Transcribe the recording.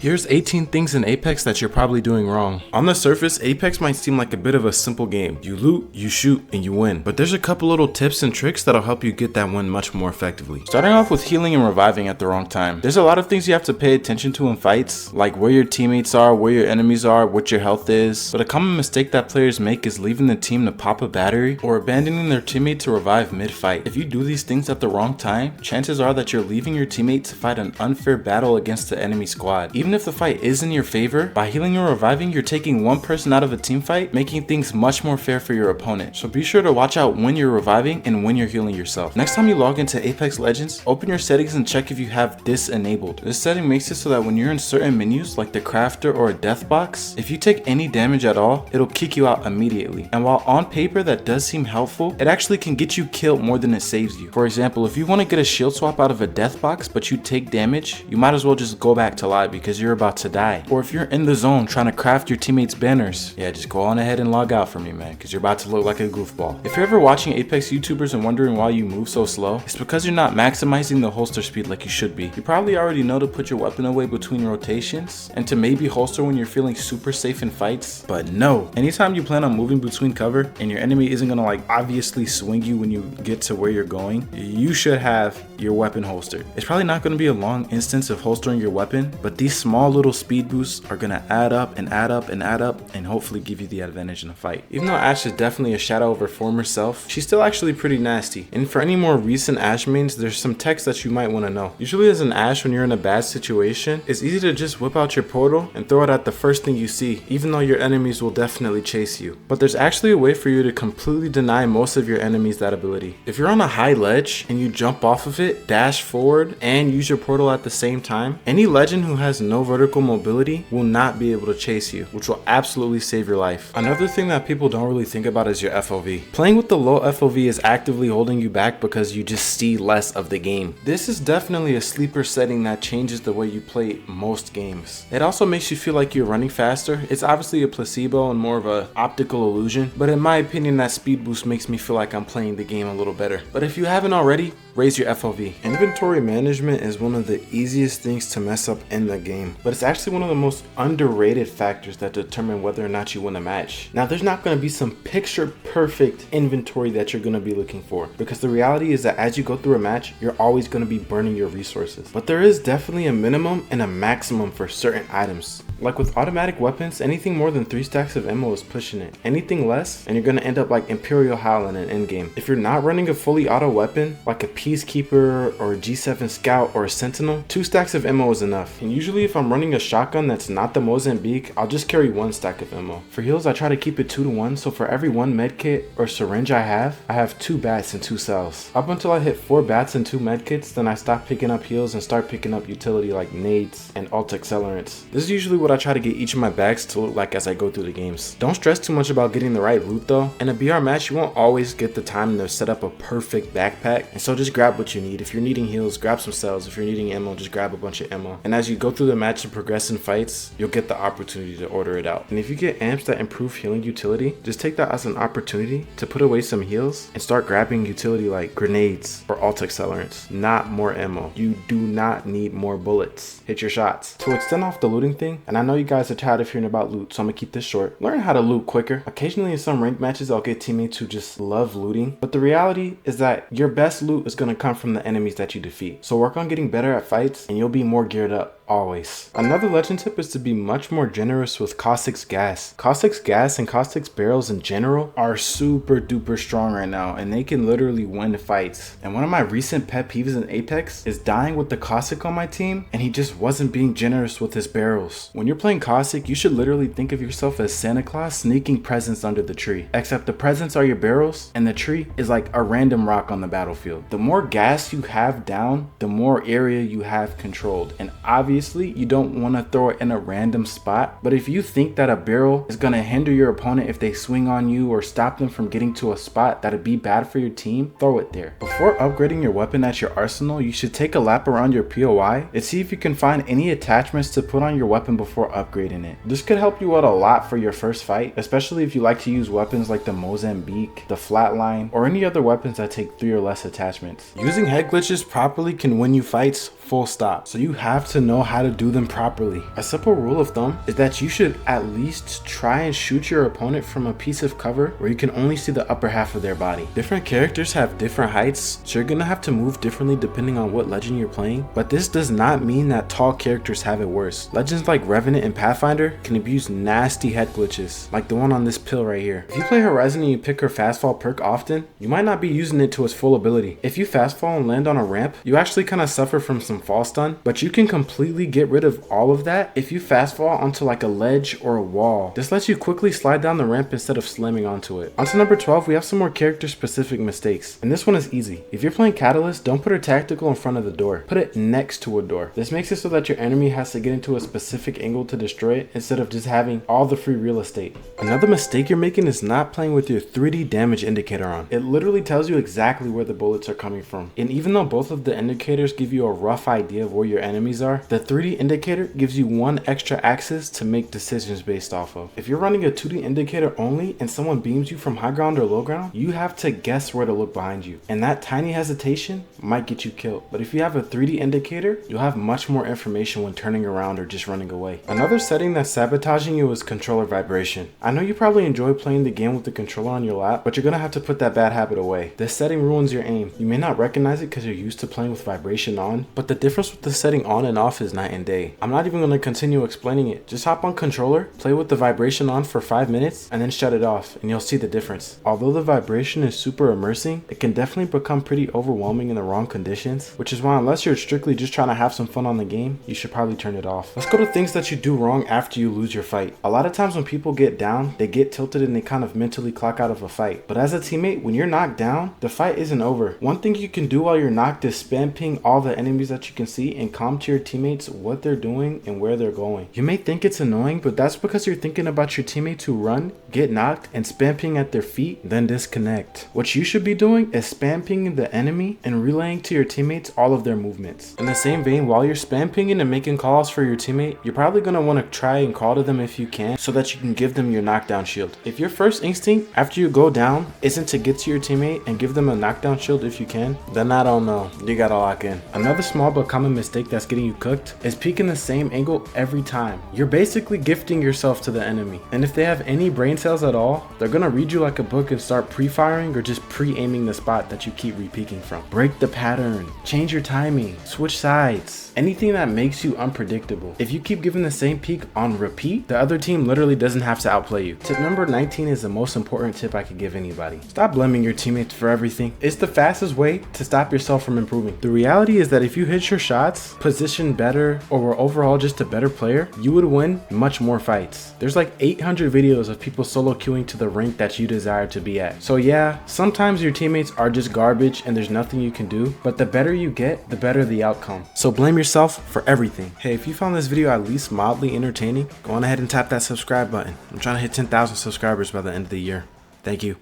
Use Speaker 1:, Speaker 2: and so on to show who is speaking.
Speaker 1: Here's 18 things in Apex that you're probably doing wrong. On the surface, Apex might seem like a bit of a simple game. You loot, you shoot, and you win. But there's a couple little tips and tricks that'll help you get that win much more effectively. Starting off with healing and reviving at the wrong time. There's a lot of things you have to pay attention to in fights, like where your teammates are, where your enemies are, what your health is. But a common mistake that players make is leaving the team to pop a battery or abandoning their teammate to revive mid-fight. If you do these things at the wrong time, chances are that you're leaving your teammate to fight an unfair battle against the enemy squad. Even if the fight isn't in your favor, by healing or reviving, you're taking one person out of a team fight, making things much more fair for your opponent. So be sure to watch out when you're reviving and when you're healing yourself. Next time you log into Apex Legends, open your settings and check if you have this enabled. This setting makes it so that when you're in certain menus like the crafter or a death box, if you take any damage at all, it'll kick you out immediately. And while on paper that does seem helpful, it actually can get you killed more than it saves you. For example, if you want to get a shield swap out of a death box but you take damage, you might as well just go back to live because you're about to die. Or if you're in the zone trying to craft your teammates' banners, yeah, just go on ahead and log out for me, man, because you're about to look like a goofball. If you're ever watching Apex YouTubers and wondering why you move so slow, it's because you're not maximizing the holster speed like you should be. You probably already know to put your weapon away between rotations and to maybe holster when you're feeling super safe in fights, but no. Anytime you plan on moving between cover and your enemy isn't gonna like obviously swing you when you get to where you're going, you should have your weapon holstered. It's probably not gonna be a long instance of holstering your weapon, but these small little speed boosts are gonna add up and add up and add up and hopefully give you the advantage in a fight. Even though Ashe is definitely a shadow of her former self, she's still actually pretty nasty. And for any more recent Ashe mains, there's some text that you might want to know. Usually as an Ashe, when you're in a bad situation, it's easy to just whip out your portal and throw it at the first thing you see, even though your enemies will definitely chase you. But there's actually a way for you to completely deny most of your enemies that ability. If you're on a high ledge and you jump off of it, dash forward, and use your portal at the same time, any legend who has no vertical mobility will not be able to chase you, which will absolutely save your life. Another thing that people don't really think about is your FOV. Playing with the low FOV is actively holding you back because you just see less of the game. This is definitely a sleeper setting that changes the way you play most games. It also makes you feel like you're running faster. It's obviously a placebo and more of an optical illusion, but in my opinion that speed boost makes me feel like I'm playing the game a little better. But if you haven't already, raise your FOV. Inventory management is one of the easiest things to mess up in the game, but it's actually one of the most underrated factors that determine whether or not you win a match. Now, there's not going to be some picture perfect inventory that you're going to be looking for, because the reality is that as you go through a match, you're always going to be burning your resources. But there is definitely a minimum and a maximum for certain items. Like with automatic weapons, anything more than 3 stacks of ammo is pushing it. Anything less, and you're going to end up like Imperial Howl in an endgame. If you're not running a fully auto weapon, like a Peacekeeper or a G7 Scout or a Sentinel, 2 stacks of ammo is enough. And usually if I'm running a shotgun that's not the Mozambique, I'll just carry 1 stack of ammo. For heals, I try to keep it 2 to 1, so for every 1 medkit or syringe I have 2 bats and 2 cells. Up until I hit 4 bats and 2 medkits, then I stop picking up heals and start picking up utility like nades and alt accelerants. This is usually what I try to get each of my bags to look like as I go through the games. Don't stress too much about getting the right loot though. In a BR match, you won't always get the time to set up a perfect backpack, and so just grab what you need. If you're needing heals, grab some cells. If you're needing ammo, just grab a bunch of ammo. And as you go through the match and progress in fights, you'll get the opportunity to order it out. And if you get amps that improve healing utility, just take that as an opportunity to put away some heals and start grabbing utility like grenades or alt accelerants, not more ammo. You do not need more bullets. Hit your shots. To extend off the looting thing, and I know you guys are tired of hearing about loot, so I'm gonna keep this short. Learn how to loot quicker. Occasionally in some ranked matches, I'll get teammates who just love looting, but the reality is that your best loot is gonna come from the enemies that you defeat. So work on getting better at fights and you'll be more geared up. Always. Another legend tip is to be much more generous with Caustic's gas. Caustic's gas and Caustic's barrels in general are super duper strong right now, and they can literally win fights. And one of my recent pet peeves in Apex is dying with the Caustic on my team, and he just wasn't being generous with his barrels. When you're playing Caustic, you should literally think of yourself as Santa Claus sneaking presents under the tree. Except the presents are your barrels, and the tree is like a random rock on the battlefield. The more gas you have down, the more area you have controlled. And obviously, you don't want to throw it in a random spot, but if you think that a barrel is going to hinder your opponent if they swing on you or stop them from getting to a spot that'd be bad for your team, throw it there. Before upgrading your weapon at your arsenal, you should take a lap around your POI and see if you can find any attachments to put on your weapon before upgrading it. This could help you out a lot for your first fight, especially if you like to use weapons like the Mozambique, the Flatline, or any other weapons that take 3 or less attachments. Using head glitches properly can win you fights, full stop. So you have to know how to do them properly. A simple rule of thumb is that you should at least try and shoot your opponent from a piece of cover where you can only see the upper half of their body. Different characters have different heights, so you're gonna have to move differently depending on what legend you're playing, but this does not mean that tall characters have it worse. Legends like Revenant and Pathfinder can abuse nasty head glitches, like the one on this pill right here. If you play Horizon and you pick her fastfall perk often, you might not be using it to its full ability. If you fastfall and land on a ramp, you actually kind of suffer from some fall stun, but you can completely get rid of all of that if you fastfall onto like a ledge or a wall. This lets you quickly slide down the ramp instead of slamming onto it. Onto number 12, we have some more character specific mistakes, and this one is easy. If you're playing Catalyst, don't put her tactical in front of the door. Put it next to a door. This makes it so that your enemy has to get into a specific angle to destroy it instead of just having all the free real estate. Another mistake you're making is not playing with your 3D damage indicator on. It literally tells you exactly where the bullets are coming from. And even though both of the indicators give you a rough idea of where your enemies are, the 3D indicator gives you one extra axis to make decisions based off of. If you're running a 2D indicator only and someone beams you from high ground or low ground, you have to guess where to look behind you. And that tiny hesitation might get you killed. But if you have a 3D indicator, you'll have much more information when turning around or just running away. Another setting that's sabotaging you is controller vibration. I know you probably enjoy playing the game with the controller on your lap, but you're gonna have to put that bad habit away. This setting ruins your aim. You may not recognize it because you're used to playing with vibration on, but the difference with the setting on and off is night and day. I'm not even gonna continue explaining it. Just hop on controller, play with the vibration on for 5 minutes, and then shut it off, and you'll see the difference. Although the vibration is super immersing, it can definitely become pretty overwhelming in the wrong conditions, which is why unless you're strictly just trying to have some fun on the game, you should probably turn it off. Let's go to things that you do wrong after you lose your fight. A lot of times when people get down, they get tilted and they kind of mentally clock out of a fight. But as a teammate, when you're knocked down, the fight isn't over. One thing you can do while you're knocked is spam ping all the enemies that you can see and calm to your teammates what they're doing and where they're going. You may think it's annoying, but that's because you're thinking about your teammates who run, get knocked, and spam ping at their feet, then disconnect. What you should be doing is spam pinging the enemy and relaying to your teammates all of their movements. In the same vein, while you're spam pinging and making calls for your teammate, you're probably going to want to try and call to them if you can, so that you can give them your knockdown shield. If your first instinct after you go down isn't to get to your teammate and give them a knockdown shield if you can, then I don't know, you gotta lock in. Another small but common mistake that's getting you cooked is peeking the same angle every time. You're basically gifting yourself to the enemy, and if they have any brain cells at all, they're gonna read you like a book and start pre-firing or just pre-aiming the spot that you keep re-peeking from. Break the pattern, change your timing, switch sides, anything that makes you unpredictable. If you keep giving the same peek on repeat, the other team literally doesn't have to outplay you. Tip number 19 is the most important tip I could give anybody. Stop blaming your teammates for everything. It's the fastest way to stop yourself from improving. The reality is that if you hit your shots, position better, or were overall just a better player, you would win much more fights. There's like 800 videos of people solo queuing to the rank that you desire to be at. So yeah, sometimes your teammates are just garbage and there's nothing you can do, but the better you get, the better the outcome. So blame yourself for everything. Hey, if you found this video at least mildly entertaining, go on ahead and tap that subscribe button. I'm trying to hit 10,000 subscribers by the end of the year. Thank you.